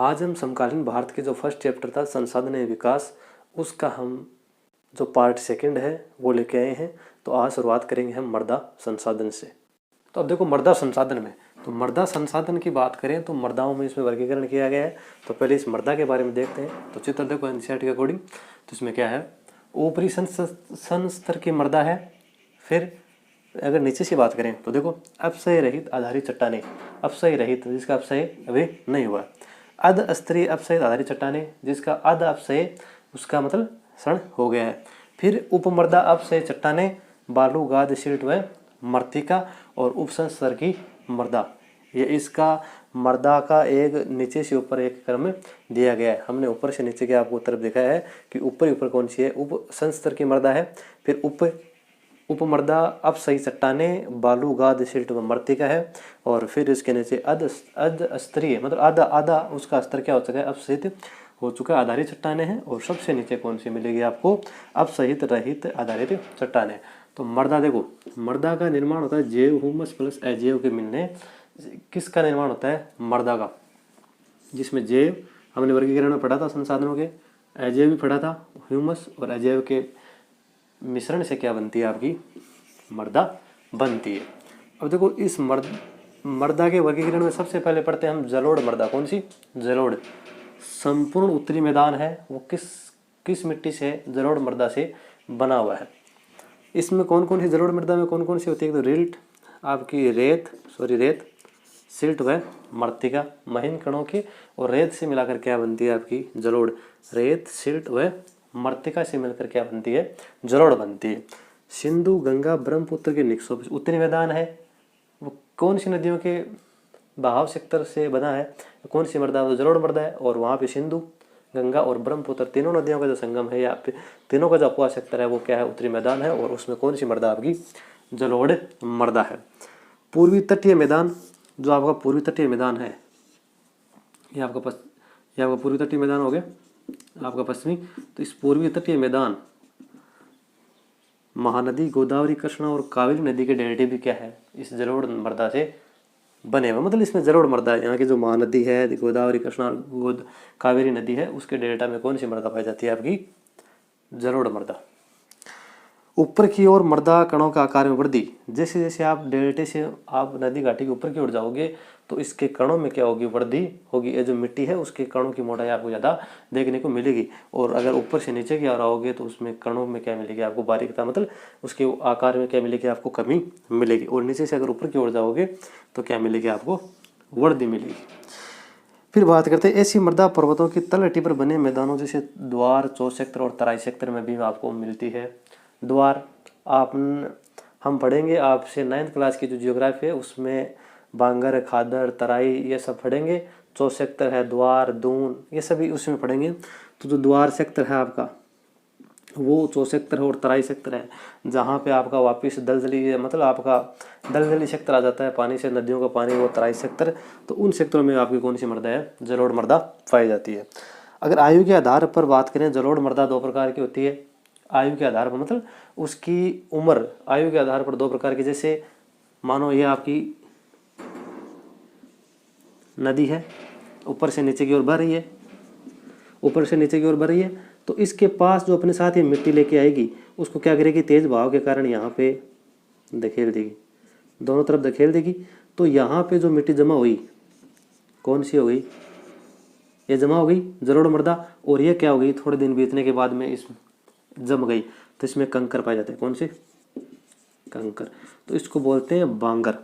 आज हम समकालीन भारत के जो फर्स्ट चैप्टर था संसाधन एवं विकास, उसका हम जो पार्ट सेकंड है वो लेके आए हैं। तो आज शुरुआत करेंगे हम मृदा संसाधन से। तो अब देखो मृदा संसाधन में, तो मृदा संसाधन की बात करें तो मृदाओं में इसमें वर्गीकरण किया गया है। तो पहले इस मृदा के बारे में देखते हैं। तो चित्र देखो एनसीईआरटी के अकॉर्डिंग, तो इसमें क्या है, ऊपरी सन स्तर की मृदा है। फिर अगर नीचे से बात करें तो देखो अपक्षय रहित आधारित चट्टानें, अपक्षय रहित जिसका अपक्षय अभी नहीं हुआ, अध स्तरीय अपक्षय आधारित चट्टानें जिसका अध अपक्षय उसका मतलब क्षण हो गया है। फिर उपमृदा अपक्षय चट्टानें, बालू गाद सिल्ट व मृत्तिका और उपसंस्तर की मृदा। ये इसका मृदा का एक नीचे से ऊपर एक क्रम में दिया गया है। हमने ऊपर से नीचे के आपको तरफ दिखाया है कि ऊपर कौन सी है, उप संस्तर की मृदा है। फिर उपमृदा अपक्षयी चट्टानें, बालू गाद सिल्ट व मृत्तिका है। और फिर इसके नीचे अध स्तरीय मतलब आधा उसका स्तर क्या हो चुका है, अपक्षयित हो चुका आधारित चट्टानें हैं। और सबसे नीचे कौन सी मिलेगी आपको, अपक्षयित रहित आधारित चट्टानें। तो मृदा देखो, मृदा का निर्माण होता है जैव ह्यूमस प्लस अजैव के मिलने। किसका निर्माण होता है, मृदा का, जिसमें जैव हमने वर्गीकरण में पढ़ा था संसाधनों के, अजैव भी पढ़ा था, ह्यूमस और अजैव के मिश्रण से क्या बनती है, आपकी मृदा बनती है। अब देखो इस मृदा के वर्गीकरण में सबसे पहले पढ़ते हैं हम जलोढ़ मृदा। कौन सी, जलोढ़। संपूर्ण उत्तरी मैदान है वो किस मिट्टी से, जलोढ़ मृदा से बना हुआ है। इसमें कौन कौन सी जलोढ़ मृदा में कौन कौन सी होती है, तो रेत, आपकी रेत, सिल्ट व मृत्तिका, महीन कणों की और रेत से मिलाकर क्या बनती है आपकी जलोढ़। रेत, सिल्ट व मृत्तिका से मिलकर क्या बनती है, जलोढ़ बनती है। सिंधु, गंगा, ब्रह्मपुत्र के निकषों उत्तरी मैदान है वो कौन सी नदियों के बहाव क्षेत्र से बना है, कौन सी मृदा, तो जलोढ़ मृदा है। और वहाँ पे सिंधु, गंगा और ब्रह्मपुत्र तीनों नदियों का जो संगम है या तीनों का जो अपवाह क्षेत्र है वो क्या है, उत्तरी मैदान है। और उसमें कौन सी मृदा आपकी, जलोढ़ मृदा है। पूर्वी तटीय मैदान, जो आपका पूर्वी तटीय मैदान है, ये आपका पूर्वी तटीय मैदान हो गया आपका पश्चिमी। तो इस पूर्वी तटीय मैदान महानदी, गोदावरी, कृष्णा और कावेरी नदी के डेल्टे भी क्या है, इस जलोढ़ मृदा से बने हुए। मतलब इसमें जलोढ़ मृदा है, यहाँ की जो महानदी है, गोदावरी, कृष्णा, कावेरी नदी है, उसके डेल्टा में कौन सी मृदा पाई जाती है, आपकी जलोढ़ मृदा। ऊपर की ओर मृदा कणों का आकार में वृद्धि, जैसे जैसे आप डेल्टे से आप नदी घाटी के ऊपर की ओर जाओगे तो इसके कणों में क्या होगी, वृद्धि होगी। ये जो मिट्टी है उसके कणों की मोटाई आपको ज़्यादा देखने को मिलेगी। और अगर ऊपर से नीचे की ओर आओगे तो उसमें कणों में क्या मिलेगी आपको, बारीकता, मतलब उसके आकार में क्या मिलेगी आपको, कमी मिलेगी। और नीचे से अगर ऊपर की ओर जाओगे तो क्या मिलेगी आपको, वृद्धि मिलेगी। फिर बात करते हैं ऐसी मृदा पर्वतों की तलहटी पर बने मैदानों जैसे द्वार, चौक्षेत्र और तराई क्षेत्र में भी आपको मिलती है। द्वार हम पढ़ेंगे आपसे 9th क्लास की जो जियोग्राफी है उसमें बांगर, खादर, तराई ये सब पढ़ेंगे। चौक्षेत्र है, द्वार, दून, ये सभी उसमें पढ़ेंगे। तो जो द्वार क्षेत्र है आपका वो चौक्षेत्र है और तराई क्षेत्र है, जहाँ पे आपका वापिस दलदली मतलब आपका दलदली क्षेत्र आ जाता है, पानी से नदियों का पानी, वो तराई क्षेत्र। तो उन क्षेत्रों में आपकी कौन सी मृदा है, जलोढ़ मृदा पाई जाती है। अगर आयु के आधार पर बात करें, जलोढ़ मृदा 2 प्रकार की होती है। आयु के आधार पर मतलब उसकी उम्र, आयु के आधार पर 2 प्रकार की। जैसे मानो ये आपकी नदी है, ऊपर से नीचे की ओर बह रही है, ऊपर से नीचे की ओर बह रही है, तो इसके पास जो अपने साथ ही मिट्टी लेके आएगी उसको क्या करेगी, तेज बहाव के कारण यहाँ पे धकेल देगी, दोनों तरफ धकेल देगी। तो यहाँ पे जो मिट्टी जमा हुई, कौन सी हो गई, ये जमा हो गई जलोढ़ मृदा। और ये क्या हो गई, थोड़े दिन बीतने के बाद में इस जम गई, तो इसमें कंकर पाए जाते हैं। कौन से, कंकर। तो इसको बोलते हैं बांगर,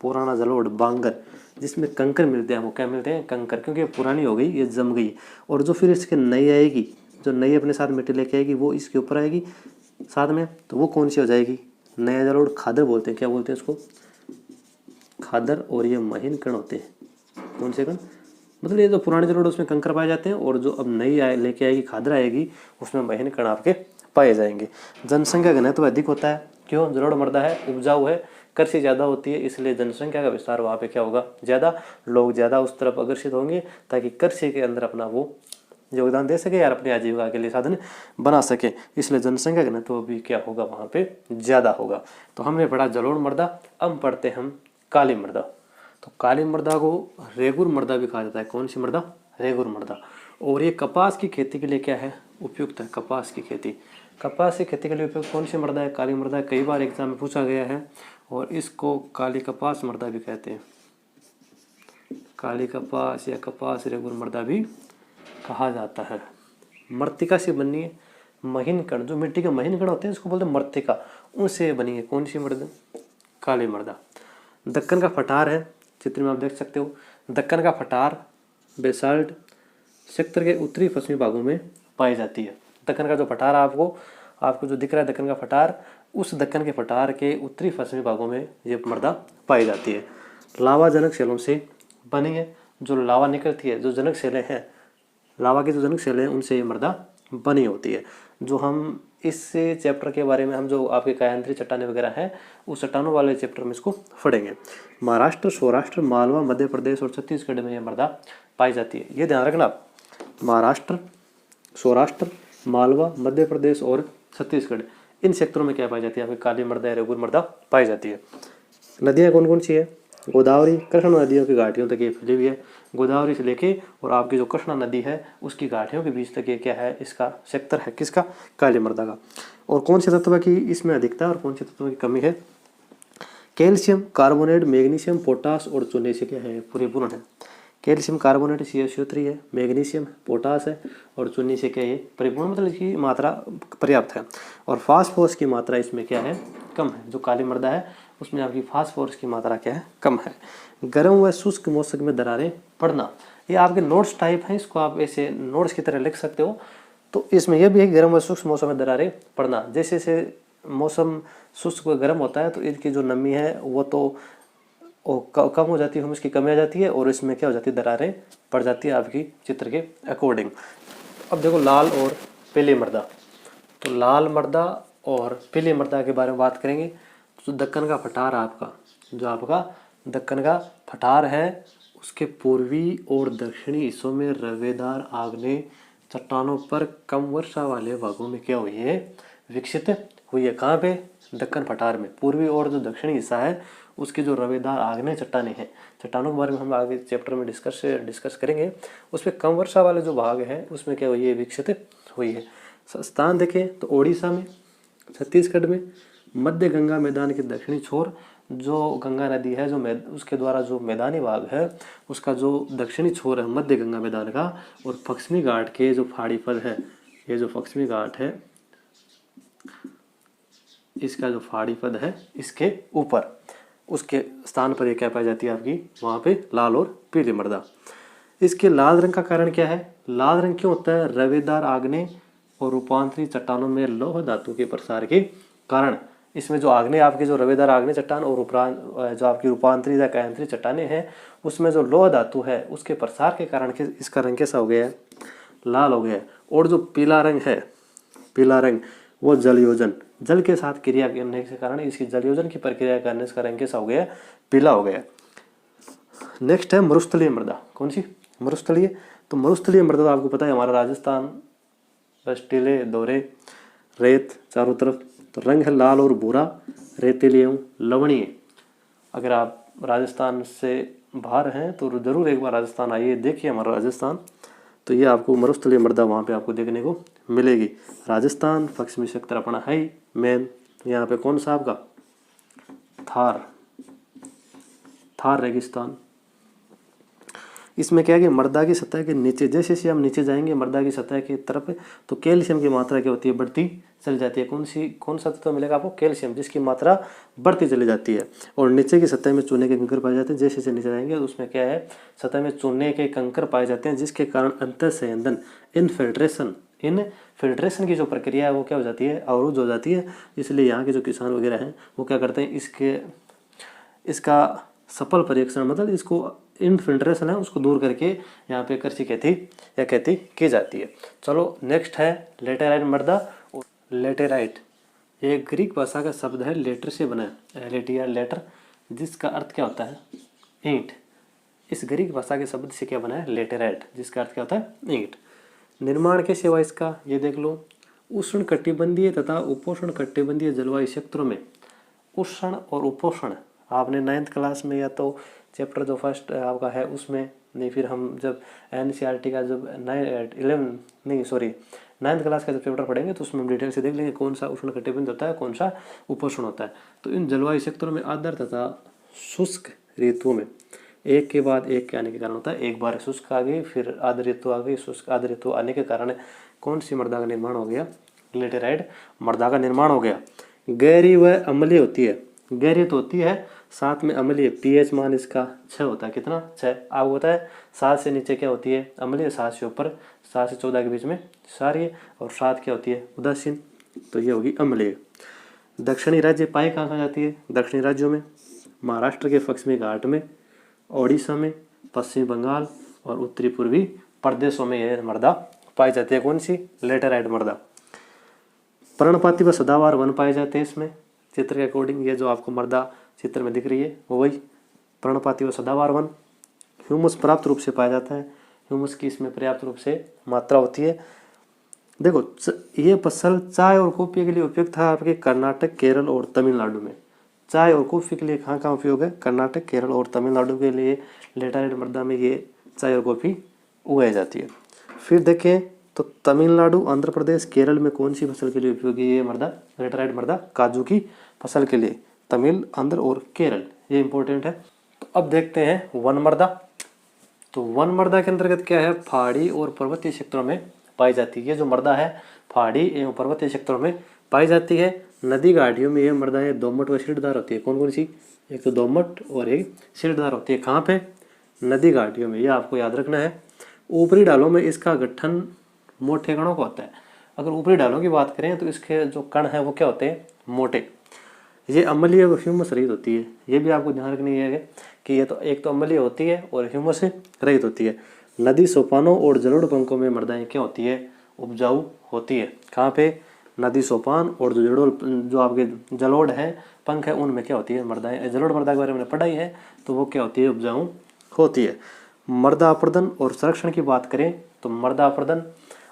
पुराना जलोढ़ बांगर, जिसमें कंकर मिलते हैं, वो क्या मिलते हैं, कंकर, क्योंकि पुरानी हो गई, ये जम गई। और जो फिर इसके नई आएगी, जो नई अपने साथ मिट्टी लेके आएगी वो इसके ऊपर आएगी साथ में, तो वो कौन सी हो जाएगी, नया जलोढ़। खादर बोलते हैं, क्या बोलते हैं इसको, खादर। और ये महीन कण होते हैं, कौन से कण, मतलब ये जो पुराने जलोढ़ उसमें कंकर पाए जाते हैं, और जो अब नई लेके आएगी, खादर आएगी, उसमें महीन कण आपके पाए जाएंगे। जनसंख्या घनत्व अधिक होता है, क्यों, जलोढ़ मृदा है, उपजाऊ है, कृषि ज़्यादा होती है, इसलिए जनसंख्या का विस्तार वहाँ पे क्या होगा, ज़्यादा, लोग ज़्यादा उस तरफ आकर्षित होंगे ताकि कृषि के अंदर अपना वो योगदान दे सके यार, अपनी आजीविका के लिए साधन बना सके। इसलिए जनसंख्या घनत्व भी क्या होगा, वहाँ पे ज़्यादा होगा। तो हमने पढ़ा जलोढ़ मृदा। अब पढ़ते हम काली मृदा। तो काली मृदा को रेगुर मृदा भी कहा जाता है। कौन सी मृदा? रेगुर मृदा। और ये कपास की खेती के लिए क्या है? उपयुक्त है। कपास की खेती, कपास की खेती के लिए उपयुक्त कौन सी मृदा है? काली मृदा। कई बार एग्जाम में पूछा गया है और इसको काली कपास मृदा भी कहते हैं। काली कपास या कपास रेगुर मृदा भी कहा जाता है। मृत्तिका से बनी है, महीन कण, जो मिट्टी के महीन कण होते हैं इसको बोलते हैं मृत्तिका, उनसे बनी है कौन सी मृदा? काली मृदा। दक्कन का पठार है, चित्र में आप देख सकते हो। दक्कन का पठार बेसाल्ट क्षेत्र के उत्तरी पश्चिमी भागों में पाई जाती है। दक्कन का जो पठार आपको जो दिख रहा है दक्कन का पठार, उस दक्कन के पठार के उत्तरी पश्चिमी भागों में ये मृदा पाई जाती है। लावा जनक शैलों से बनी है, जो लावा निकलती है, जो जनक शैलें हैं, लावा की जो जनक शैलें हैं उनसे ये मृदा बनी होती है। जो हम इस चैप्टर के बारे में हम जो आपके कायांतरी चट्टानें वगैरह हैं उस चट्टानों वाले चैप्टर में इसको पढ़ेंगे। महाराष्ट्र, सौराष्ट्र, मालवा, मध्य प्रदेश और छत्तीसगढ़ में यह मृदा पाई जाती है। ये ध्यान रखना आप, महाराष्ट्र, सौराष्ट्र, मालवा, मध्य प्रदेश और छत्तीसगढ़, इन क्षेत्रों में क्या पाई जाती है? आपकी काली मृदा या रेगुर मृदा पाई जाती है। नदियाँ कौन कौन सी है? गोदावरी, कृष्णा नदियों की घाटियों तक ये फैली हुई है। गोदावरी से लेके और आपकी जो कृष्णा नदी है उसकी घाटियों के बीच तक ये क्या है? इसका सेक्टर है किसका? काली मृदा का। और कौन से तत्व की इसमें अधिकता और कौन से तत्वों की कमी है? कैल्शियम कार्बोनेट, मैग्नीशियम, पोटास और चूने से क्या है? परिपूर्ण है। कैल्शियम कार्बोनेट CaCO3 है, मैग्नीशियम पोटास है और चूने से क्या है? परिपूर्ण, मतलब इसकी मात्रा पर्याप्त है। और फास्फोरस की मात्रा इसमें क्या है? कम है। जो काली मृदा है उसमें आपकी फास्फोरस की मात्रा क्या है? कम है। गर्म व शुष्क मौसम में दरारें पड़ना, ये आपके नोट्स टाइप हैं, इसको आप ऐसे नोट्स की तरह लिख सकते हो। तो इसमें यह भी है गर्म व शुष्क मौसम में दरारें पड़ना। जैसे जैसे मौसम शुष्क व गर्म होता है तो इनकी जो नमी है वो तो कम हो जाती है, हम इसकी कमी आ जाती है और इसमें क्या हो जाती है? दरारें पड़ जाती है आपकी चित्र के अकॉर्डिंग। अब देखो लाल और पीली मृदा, तो लाल मृदा और पीली मृदा के बारे में बात करेंगे। तो दक्कन का पठार आपका, जो आपका दक्कन का पठार है उसके पूर्वी और दक्षिणी हिस्सों में रवेदार आग्नेय चट्टानों पर कम वर्षा वाले भागों में क्या हुई है? विकसित हुई है। कहाँ पे? दक्कन पठार में। पूर्वी और जो दक्षिणी हिस्सा है उसके जो रवेदार आग्नेय चट्टानें हैं, चट्टानों के बारे में हम आगे चैप्टर में डिस्कस करेंगे। उसमें कम वर्षा वाले जो भाग हैं उसमें क्या हुई है? विकसित हुई है। स्थान देखें तो ओडिशा में, छत्तीसगढ़ में, मध्य गंगा मैदान के दक्षिणी छोर, जो गंगा नदी है जो उसके द्वारा जो मैदानी भाग है उसका जो दक्षिणी छोर है मध्य गंगा मैदान का, और पश्चिमी घाट के जो पहाड़ी पद है, ये जो पश्चिमी घाट है इसका जो पहाड़ी पद है इसके ऊपर, उसके स्थान पर ये क्या पाई जाती है? आपकी वहाँ पे लाल और पीली मृदा। इसके लाल रंग का कारण क्या है? लाल रंग क्यों होता है? रवेदार आग्नेय और रूपांतरित चट्टानों में लौह धातु के प्रसार के कारण। इसमें जो आग्नेय आपकी जो रवेदार आग्नेय चट्टान और जो आपकी रूपांतरित या कायांतरित चट्टानें हैं उसमें जो लौह धातु है उसके प्रसार के कारण इसका रंग कैसा हो गया है? लाल हो गया है। और जो पीला रंग है, पीला रंग, वो जलयोजन, जल के साथ क्रिया करने के कारण इसकी जलयोजन की प्रक्रिया करने इसका रंग कैसा हो गया? पीला हो गया। नेक्स्ट है मरुस्थलीय मृदा। कौन सी? मरुस्थलीय। तो मरुस्थलीय मृदा तो आपको पता है हमारा राजस्थान, टीले, दोहरे, रेत चारों तरफ। तो रंग है लाल और भूरा, रेतीली एवं लवणीय। अगर आप राजस्थान से बाहर हैं तो जरूर एक बार राजस्थान आइए, देखिए हमारा राजस्थान। तो ये आपको मरुस्थलीय मृदा वहाँ पे आपको देखने को मिलेगी। राजस्थान पश्चिमी सेक्टर अपना है ही मेन। यहाँ पे कौन सा आपका? थार रेगिस्तान। इसमें क्या है कि मृदा की सतह के नीचे, जैसे जैसे हम नीचे जाएंगे मृदा की सतह की तरफ, तो कैल्शियम की मात्रा क्या होती है? बढ़ती चली जाती है। कौन सा तत्व मिलेगा आपको? कैल्शियम, जिसकी मात्रा बढ़ती चली जाती है। और नीचे की सतह में चूने के कंकर पाए जाते हैं। जैसे जैसे नीचे जाएंगे तो उसमें क्या है? सतह में चूने के कंकर पाए जाते हैं, जिसके कारण अंतःसंयंदन इनफिल्ट्रेशन की जो प्रक्रिया है वो क्या हो जाती है? अवरुद्ध हो जाती है। इसलिए यहाँ के जो किसान वगैरह हैं वो क्या करते हैं? इसका सफल परीक्षण, मतलब इसको इनफिल्ट्रेशन है उसको दूर करके यहाँ पे कृषि खेती की जाती है। चलो नेक्स्ट है लेटेराइट मृदा। लेटेराइट ये ग्रीक भाषा का शब्द है, लेटर से बना है, लेटर, जिसका अर्थ क्या होता है? ईंट। इस ग्रीक भाषा के शब्द से क्या बना है? लेटेराइट, जिसका अर्थ क्या होता है? ईंट। निर्माण के सेवा इसका ये देख लो। उष्ण कटिबंधीय तथा उपोष्ण कटिबंधीय जलवायु क्षेत्रों में उष्ण और उपोष्ण आपने 9th क्लास में या तो चैप्टर जो फर्स्ट आपका है उसमें, नहीं फिर हम जब NCERT का जब 9th क्लास का जब चैप्टर पढ़ेंगे तो उसमें हम डिटेल से देख लेंगे कौन सा उष्णकटिबंध होता है, कौन सा उपोष्ण होता है। तो इन जलवायु क्षेत्रों में आर्द्र तथा शुष्क ऋतुओं में एक के बाद एक के आने के कारण होता है, एक बार शुष्क आ गई फिर आर्द्र ऋतु आ गई, शुष्क आर्द्र ऋतु आने के कारण कौन सी मृदा का निर्माण हो गया, लेटेराइट मृदा का निर्माण हो गया। गहरी व अम्लीय होती है, गहरी तो होती है साथ में अम्लीय, pH मान इसका 6 होता है, कितना 6 आपको होता है। 7 से नीचे क्या होती है अम्लीय, 7 से ऊपर 7 से 14 के बीच में क्षारीय, और 7 क्या होती है उदासीन, तो ये होगी अम्लीय। दक्षिणी राज्य पाई कहाँ जाती है, दक्षिणी राज्यों में महाराष्ट्र के पश्चिमी घाट में, ओडिशा में, पश्चिमी बंगाल और उत्तरी पूर्वी प्रदेशों में यह मृदा पाई जाती है। कौन सी, लेटेराइट मृदा। पर्णपाती व सदाबहार वन पाए जाते हैं इसमें, चित्र के अकॉर्डिंग ये जो आपको मृदा चित्र में दिख रही है वो वही पर्णपाती व सदाबहार वन। ह्यूमस पर्याप्त रूप से पाया जाता है, ह्यूमस की इसमें पर्याप्त रूप से मात्रा होती है। देखो ये फसल चाय और कॉफी के लिए उपयुक्त था आपके कर्नाटक, केरल और तमिलनाडु में। चाय और कॉफी के लिए कहाँ कहाँ उपयोग है, कर्नाटक, केरल और तमिलनाडु के लिए लेटेराइट मृदा में ये चाय और कॉफी उगाई जाती है। फिर देखें तो तमिलनाडु, आंध्र प्रदेश, केरल में कौन सी फसल के लिए उपयोगी है ये मृदा, लेटेराइट मृदा, काजू की फसल के लिए, तमिल, आंध्र और केरल, ये इंपॉर्टेंट है। तो अब देखते हैं वन मृदा। तो वन मृदा के अंतर्गत क्या है, पहाड़ी और पर्वतीय क्षेत्रों में पाई जाती है। ये जो मृदा है पहाड़ी एवं पर्वतीय क्षेत्रों में पाई जाती है। नदी घाटियों में यह मृदा है दोमट व सीढ़ीदार होती है। कौन कौन सी, एक तो दोमट और एक सीढ़ीदार होती है। कहाँ पे, नदी घाटियों में, यह आपको याद रखना है। ऊपरी ढालों में इसका गठन मोटे कणों का होता है। अगर ऊपरी ढालों की बात करें तो इसके जो कण हैं वो क्या होते हैं, मोटे। ये अम्लीय व ह्यूमस रहित होती है। ये भी आपको ध्यान रखनी है कि ये तो एक तो अम्लीय होती है और ह्यूमस से रहित होती है। नदी सोपानों और जलोढ़ पंखों में मृदाएं क्या होती है, उपजाऊ होती है। कहाँ पे, नदी सोपान और जो आपके जलोढ़ है पंख है उनमें क्या होती है मृदाएं। जलोढ़ मृदा के बारे में पढ़ाई है तो वो क्या होती है, उपजाऊ होती है। मृदा अपर्दन और संरक्षण की बात करें तो मृदा अपर्दन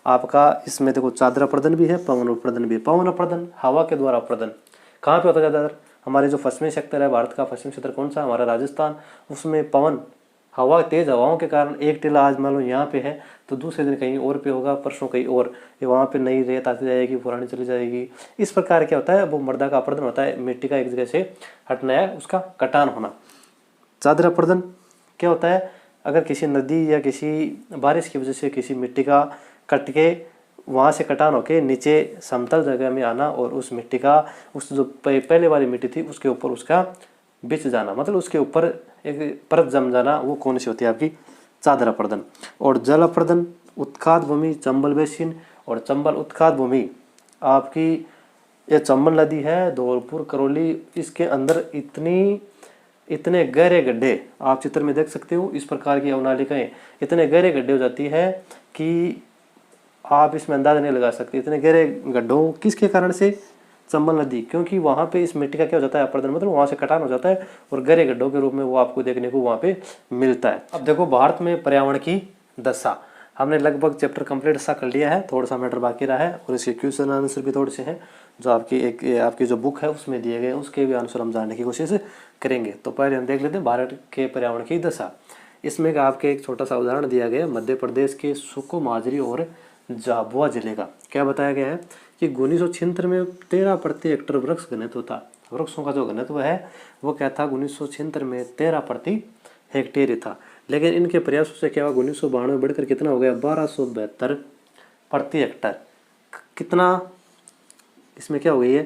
आपका इसमें देखो चादर अपर्दन भी है, पवन अपर्दन भी है। पवन अपर्दन हवा के द्वारा अपर्दन कहाँ पे होता है ज़्यादातर, हमारे जो पश्चिमी क्षेत्र है, भारत का पश्चिमी क्षेत्र कौन सा, हमारा राजस्थान, उसमें पवन हवा, तेज हवाओं के कारण एक टिला आज मान लो यहाँ पे है तो दूसरे दिन कहीं और पे होगा, परसों कहीं और, ये वहाँ पे नई रेत आती जाएगी, पुरानी चली जाएगी। इस प्रकार क्या होता है, वो मृदा का अपर्दन होता है, मिट्टी का एक जगह से हटना है, उसका कटान होना। चादर अपर्दन क्या होता है, अगर किसी नदी या किसी बारिश की वजह से किसी मिट्टी का कट के वहाँ से कटान होके नीचे समतल जगह में आना और उस मिट्टी का, उस जो पहले वाली मिट्टी थी उसके ऊपर उसका बिछ जाना, मतलब उसके ऊपर एक परत जम जाना, वो कौन सी होती है आपकी, चादर अपर्दन। और जल अपर्दन, उत्खात भूमि, चंबल बेसिन और चंबल उत्खात भूमि आपकी, ये चंबल नदी है, धौलपुर, करौली, इसके अंदर इतने गहरे गड्ढे आप चित्र में देख सकते हो। इस प्रकार की अवनालिकाएं इतने गहरे गड्ढे हो जाती है कि आप इसमें अंदाजा नहीं लगा सकते। इतने गहरे गड्ढों किसके कारण से, चंबल नदी, क्योंकि वहाँ पे इस मिट्टी का क्या हो जाता है अपर्दन, मतलब वहाँ से कटान हो जाता है और गहरे गड्ढों के रूप में वो आपको देखने को वहाँ पे मिलता है। अब देखो भारत में पर्यावरण की दशा, हमने लगभग चैप्टर कंप्लीट सा कर लिया है, थोड़ा सा मैटर बाकी रहा है और इसके क्वेश्चन आंसर भी थोड़े से हैं जो आपकी जो बुक है उसमें दिए गए, उसके भी आंसर हम जानने की कोशिश करेंगे। तो पहले हम देख लेते हैं भारत के पर्यावरण की दशा। इसमें आपके एक छोटा सा उदाहरण दिया गया है मध्य प्रदेश के सुको माजरी और झाबुआ जिले का। क्या बताया गया है कि 1976 में 13 प्रति हेक्टेयर वृक्ष घनत्व था। वृक्षों का जो घनत्व है वो क्या था, 1976 में 13 प्रति हेक्टेयर था। लेकिन इनके प्रयासों से क्या हुआ, 1992 में बढ़कर कितना हो गया, 1272 प्रति हेक्टेयर। कितना इसमें क्या हो गई है,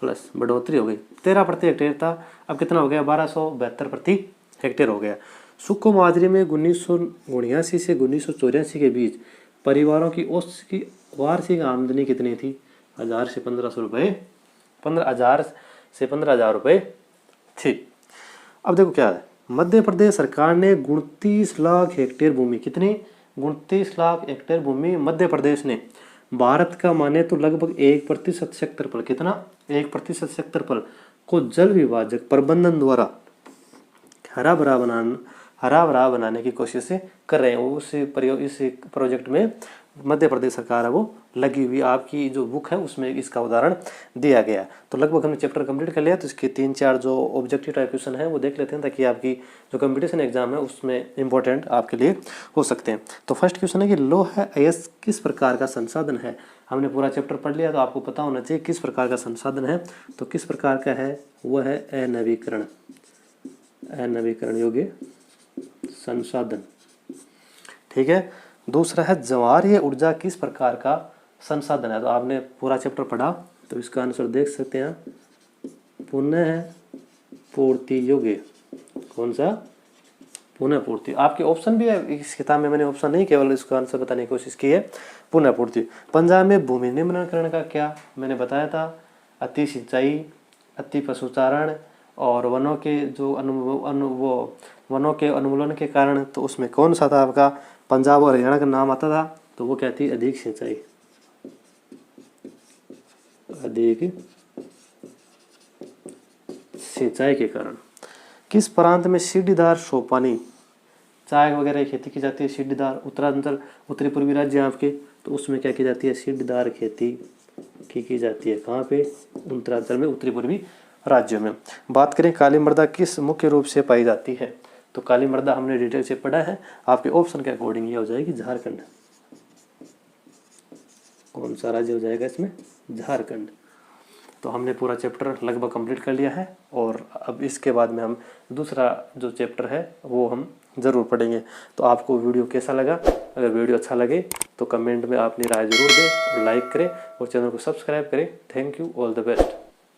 प्लस बढ़ोतरी हो गई। 13 प्रति हेक्टेयर था, अब कितना हो गया, 1272 प्रति हेक्टेयर हो गया। सुको माजरी में 1979 से 1984 के बीच परिवारों की औसत वार्षिक आमदनी कितनी थी, 1000 से 1500 रुपये, 15,000 से 15,000 रुपये थी। अब देखो क्या है, मध्य प्रदेश सरकार ने 29 लाख हेक्टेयर भूमि, कितनी, 29 लाख हेक्टेयर भूमि मध्य प्रदेश ने, भारत का माने तो लगभग 1% क्षेत्रफल, कितना, 1% क्षेत्रफल को जल विभाजक प्रबंधन द्वारा हरा भरा बनाने की कोशिश कर रहे हैं। इस प्रोजेक्ट में मध्य प्रदेश सरकार है वो लगी हुई, आपकी जो बुक है उसमें इसका उदाहरण दिया गया। तो लगभग हमने चैप्टर कंप्लीट कर लिया। तो इसके 3-4 जो ऑब्जेक्टिव टाइप क्वेश्चन है वो देख लेते हैं, ताकि आपकी जो कंपटीशन एग्जाम है उसमें इंपॉर्टेंट आपके लिए हो सकते हैं। तो फर्स्ट क्वेश्चन है कि लौह अयस्क किस प्रकार का संसाधन है। हमने पूरा चैप्टर पढ़ लिया, तो आपको पता होना चाहिए किस प्रकार का संसाधन है। तो किस प्रकार का है, वह है अनवीकरण, अनवीकरण योग्य संसाधन। ठीक है। दूसरा है ज्वारीय ऊर्जा किस प्रकार का संसाधन है। तो आपने पूरा चैप्टर पढ़ा, तो इसका आंसर देख सकते हैं, पुनः पूर्ति योग्य। कौन सा, पुनः पूर्ति। आपके ऑप्शन भी है इस किताब में, मैंने ऑप्शन नहीं केवल इसका आंसर बताने की कोशिश की है, पुनः पूर्ति। पंजाब में भूमि निम्नीकरण का क्या मैंने बताया था, अति सिंचाई, अति पशुचारण और वनों के जो वनों के उन्मूलन के कारण, तो उसमें कौन सा था आपका, पंजाब और हरियाणा का नाम आता था, तो वो क्या थी, अधिक सिंचाई, अधिक सिंचाई के कारण। किस प्रांत में सीढ़ीदार सोपानी चाय वगैरह की खेती की जाती है, सीढ़ीदार, उत्तरांचल उत्तरी पूर्वी राज्य आपके, तो उसमें क्या की जाती है, सीढ़ीदार खेती की जाती है। कहाँ पे, उत्तरांचल में, उत्तरी पूर्वी राज्यों में। बात करें काली मृदा किस मुख्य रूप से पाई जाती है, तो काली मृदा हमने डिटेल से पढ़ा है। आपके ऑप्शन के अकॉर्डिंग ये हो जाएगी झारखंड। कौन सा राज्य हो जाएगा इसमें, झारखंड। तो हमने पूरा चैप्टर लगभग कंप्लीट कर लिया है, और अब इसके बाद में हम दूसरा जो चैप्टर है वो हम ज़रूर पढ़ेंगे। तो आपको वीडियो कैसा लगा, अगर वीडियो अच्छा लगे तो कमेंट में अपनी राय ज़रूर दें और लाइक करें और चैनल को सब्सक्राइब करें। Thank you, all the best.